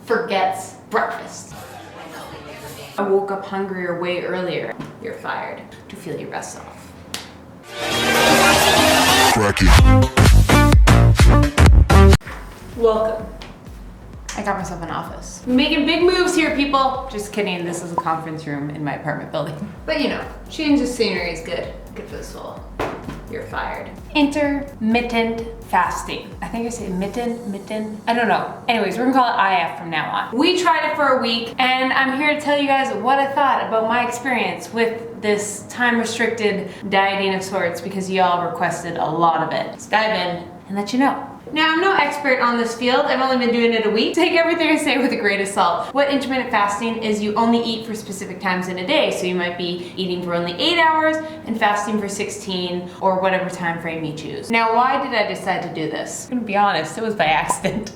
forgets breakfast. I woke up hungrier way earlier. You're fired. To feel your best self. Welcome. I got myself an office. Making big moves here, people. Just kidding, this is a conference room in my apartment building. But you know, change of scenery is good. Good for the soul. You're fired. Intermittent fasting. I think I say mitten. I don't know. Anyways, we're gonna call it IF from now on. We tried it for a week, and I'm here to tell you guys what I thought about my experience with this time-restricted dieting of sorts, because y'all requested a lot of it. Let's dive in and let you know. Now, I'm no expert on this field. I've only been doing it a week. Take everything I say with a grain of salt. What intermittent fasting is, you only eat for specific times in a day. So you might be eating for only 8 hours and fasting for 16 or whatever time frame you choose. Now, why did I decide to do this? I'm gonna be honest, it was by accident.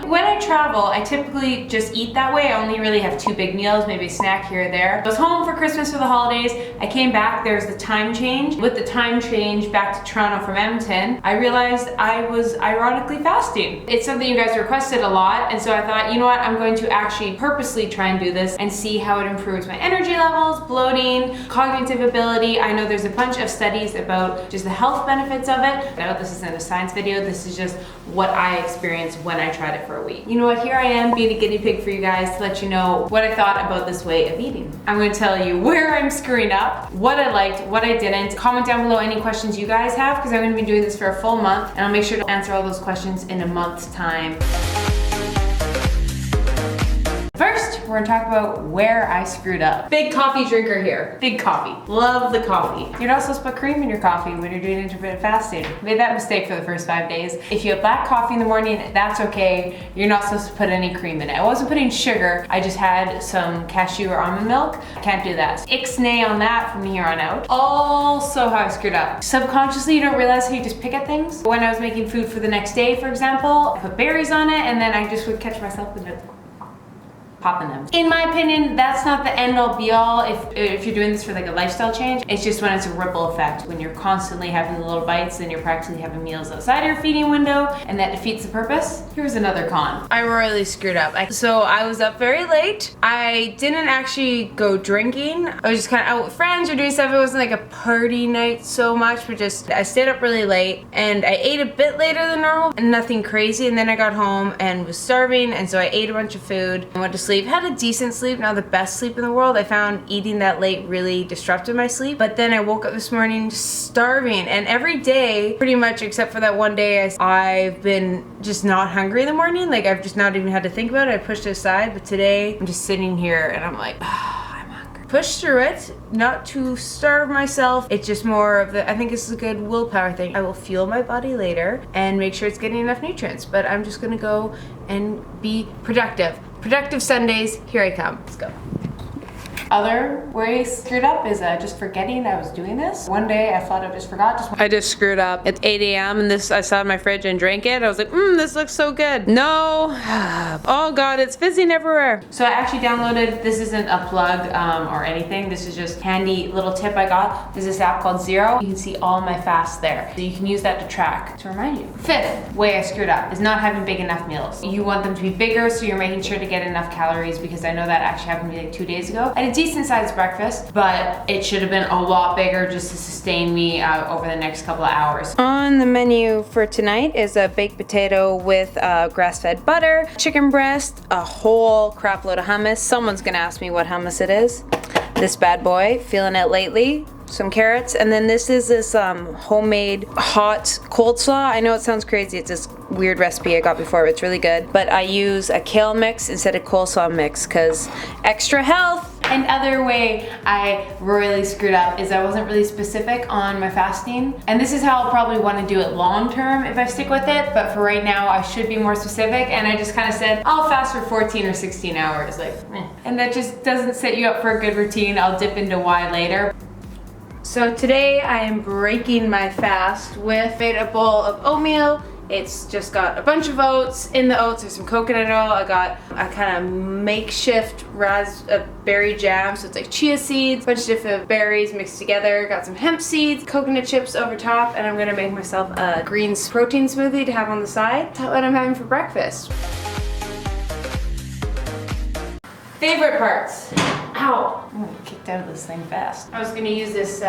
When I travel, I typically just eat that way. I only really have 2 big meals, maybe a snack here or there. I was home for Christmas for the holidays. I came back, there's the time change. With the time change back to Toronto from Edmonton, I realized I was ironically fasting. It's something you guys requested a lot, and so I thought, you know what, I'm going to actually purposely try and do this and see how it improves my energy levels, bloating, cognitive ability. I know there's a bunch of studies about just the health benefits of it. I know this isn't a science video, this is just what I experienced when I tried it for a week. You know what, here I am being a guinea pig for you guys to let you know what I thought about this way of eating. I'm going to tell you where I'm screwing up, what I liked, what I didn't. Comment down below any questions you guys have, because I'm going to be doing this for a full month, and I'll make sure to answer all those questions in a month's time. First, we're gonna talk about where I screwed up. Big coffee drinker here. Big coffee. Love the coffee. You're not supposed to put cream in your coffee when you're doing intermittent fasting. Made that mistake for the first 5 days. If you have black coffee in the morning, that's okay. You're not supposed to put any cream in it. I wasn't putting sugar. I just had some cashew or almond milk. I can't do that. Ixnay on that from here on out. Also how I screwed up. Subconsciously, you don't realize how you just pick at things. When I was making food for the next day, for example, I put berries on it, and then I just would catch myself with it. Popping them. In my opinion, that's not the end all be all if you're doing this for like a lifestyle change. It's just when it's a ripple effect. When you're constantly having the little bites, then you're practically having meals outside your feeding window, and that defeats the purpose. Here's another con. I royally screwed up. So I was up very late. I didn't actually go drinking. I was just kind of out with friends or doing stuff. It wasn't like a party night so much, but just I stayed up really late, and I ate a bit later than normal, and nothing crazy. And then I got home and was starving, and so I ate a bunch of food and went to sleep. Had a decent sleep, not the best sleep in the world. I found eating that late really disrupted my sleep. But then I woke up this morning starving, and every day, pretty much except for that one day, I've been just not hungry in the morning. Like, I've just not even had to think about it. I pushed it aside, but today I'm just sitting here and I'm like, I'm hungry. Push through it, not to starve myself. It's just more of the, I think this is a good willpower thing. I will fuel my body later and make sure it's getting enough nutrients, but I'm just gonna go and be productive. Productive Sundays, here I come. Let's go. Other way I screwed up is just forgetting I was doing this. One day I thought I just forgot. I just screwed up. It's 8 a.m. and this I saw in my fridge and drank it. I was like, this looks so good. No. Oh God, it's fizzing everywhere. So I actually downloaded, this isn't a plug or anything. This is just handy little tip I got. There's this app called Zero. You can see all my fasts there. So you can use that to track. To remind you. Fifth way I screwed up is not having big enough meals. You want them to be bigger, so you're making sure to get enough calories, because I know that actually happened to me like 2 days ago. I did decent sized breakfast, but it should have been a lot bigger just to sustain me over the next couple of hours. On the menu for tonight is a baked potato with grass-fed butter, chicken breast, a whole crap load of hummus. Someone's gonna ask me what hummus it is. This bad boy, feeling it lately. Some carrots, and then this is this homemade hot coleslaw. I know it sounds crazy, it's this weird recipe I got before, but it's really good. But I use a kale mix instead of coleslaw mix, because extra health. And other way I royally screwed up is I wasn't really specific on my fasting. And this is how I'll probably want to do it long term if I stick with it, but for right now I should be more specific, and I just kind of said, I'll fast for 14 or 16 hours, like, And that just doesn't set you up for a good routine. I'll dip into why later. So today I am breaking my fast with made a bowl of oatmeal. It's just got a bunch of oats. In the oats there's some coconut oil. I got a kind of makeshift berry jam, so it's like chia seeds, a bunch of different berries mixed together. Got some hemp seeds, coconut chips over top, and I'm gonna make myself a greens protein smoothie to have on the side. That's what I'm having for breakfast. Favorite parts. Ow, I'm gonna kick out of this thing fast. I was gonna use this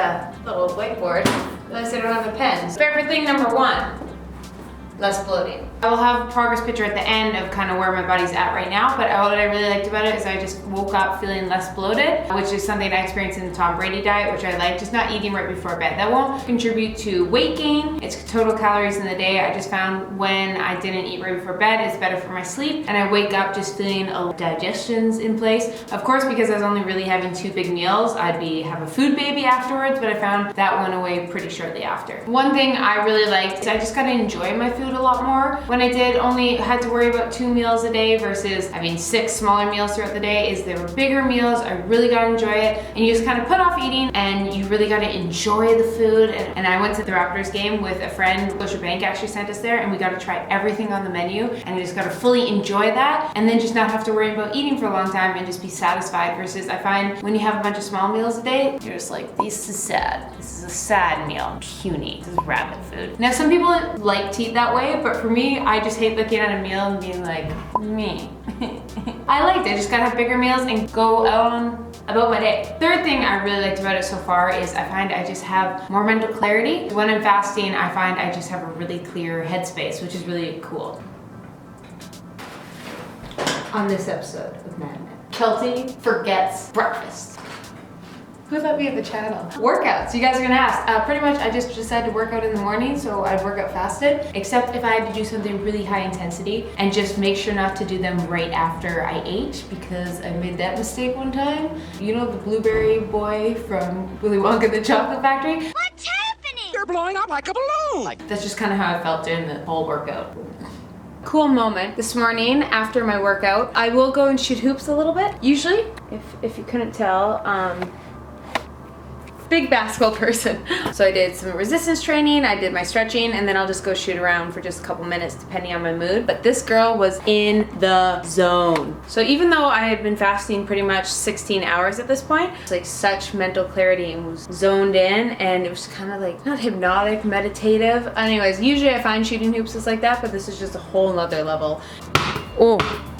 little whiteboard, realized I don't have a pen. Favorite thing number 1, less bloating. I will have a progress picture at the end of kind of where my body's at right now, but what I really liked about it is I just woke up feeling less bloated, which is something I experienced in the Tom Brady diet, which I like, just not eating right before bed. That won't contribute to weight gain. It's total calories in the day. I just found when I didn't eat right before bed, it's better for my sleep, and I wake up just feeling a digestion's in place. Of course, because I was only really having 2 big meals, I'd have a food baby afterwards, but I found that went away pretty shortly after. One thing I really liked is I just got to enjoy my food a lot more. When I did only had to worry about 2 meals a day versus having 6 smaller meals throughout the day, is they were bigger meals. I really got to enjoy it, and you just kind of put off eating and you really got to enjoy the food. And I went to the Raptors game with a friend. Scotiabank actually sent us there, and we got to try everything on the menu, and you just got to fully enjoy that and then just not have to worry about eating for a long time and just be satisfied. Versus I find when you have a bunch of small meals a day, you're just like, this is sad. This is a sad meal. Puny. This is rabbit food. Now some people like to eat that way, but for me, I just hate looking at a meal and being like, me. I liked it. I just gotta have bigger meals and go on about my day. Third thing I really liked about it so far is I find I just have more mental clarity. When I'm fasting, I find I just have a really clear headspace, which is really cool. On this episode of Mad Men, Keltie forgets breakfast. Who thought we had the channel? Workouts, you guys are gonna ask. Pretty much I just decided to work out in the morning, so I'd work out fasted, except if I had to do something really high intensity, and just make sure not to do them right after I ate, because I made that mistake one time. You know the blueberry boy from Willy Wonka and the Chocolate Factory? What's happening? You're blowing up like a balloon! That's just kind of how I felt during the whole workout. Cool moment this morning after my workout. I will go and shoot hoops a little bit. Usually, if you couldn't tell, big basketball person. So I did some resistance training, I did my stretching, and then I'll just go shoot around for just a couple minutes depending on my mood. But this girl was in the zone. So even though I had been fasting pretty much 16 hours at this point, it's like such mental clarity and was zoned in, and it was kind of like, not hypnotic, meditative. Anyways, usually I find shooting hoops is like that, but this is just a whole nother level. Oh.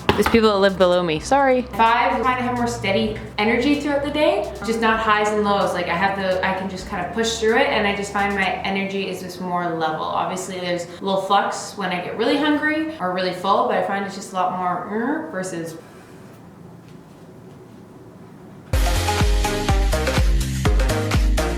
There's people that live below me, sorry. 5, I kind of have more steady energy throughout the day, just not highs and lows. Like I can just kind of push through it, and I just find my energy is just more level. Obviously there's a little flux when I get really hungry or really full, but I find it's just a lot more versus.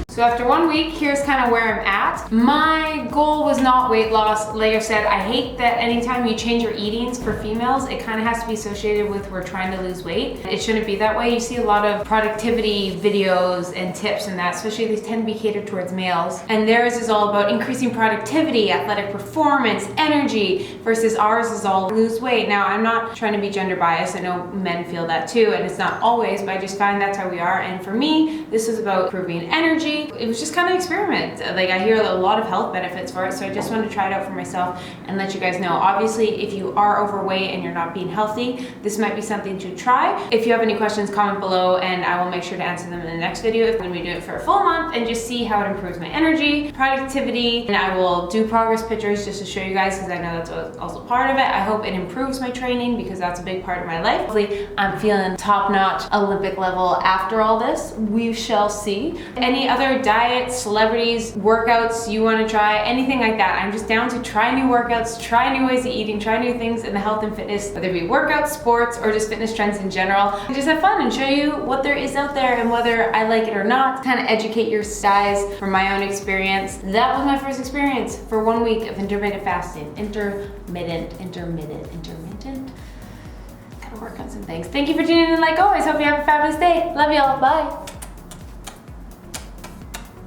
So after 1 week, here's kind of where I'm at. My goal was not weight loss. Like I said, I hate that anytime you change your eatings for females, it kind of has to be associated with we're trying to lose weight. It shouldn't be that way. You see a lot of productivity videos and tips and that, especially these tend to be catered towards males. And theirs is all about increasing productivity, athletic performance, energy, versus ours is all lose weight. Now, I'm not trying to be gender biased. I know men feel that too, and it's not always, but I just find that's how we are. And for me, this is about improving energy. It was just kind of experiment. Like I hear a lot of health benefits for it, so I just wanted to try it out for myself and let you guys know. Obviously, if you are overweight and you're not being healthy, this might be something to try. If you have any questions, comment below and I will make sure to answer them in the next video. I'm going to be doing it for a full month and just see how it improves my energy, productivity, and I will do progress pictures just to show you guys because I know that's also part of it. I hope it improves my training because that's a big part of my life. Hopefully, I'm feeling top-notch Olympic level after all this. We shall see. Any other diets, celebrities, workouts you want to try, anything like that. I'm just down to try new workouts, try new ways of eating, try new things in the health and fitness, whether it be workouts, sports, or just fitness trends in general. And just have fun and show you what there is out there and whether I like it or not. Kind of educate your guys from my own experience. That was my first experience for 1 week of intermittent fasting. Intermittent. Gotta work on some things. Thank you for tuning in like always. Hope you have a fabulous day. Love y'all. Bye.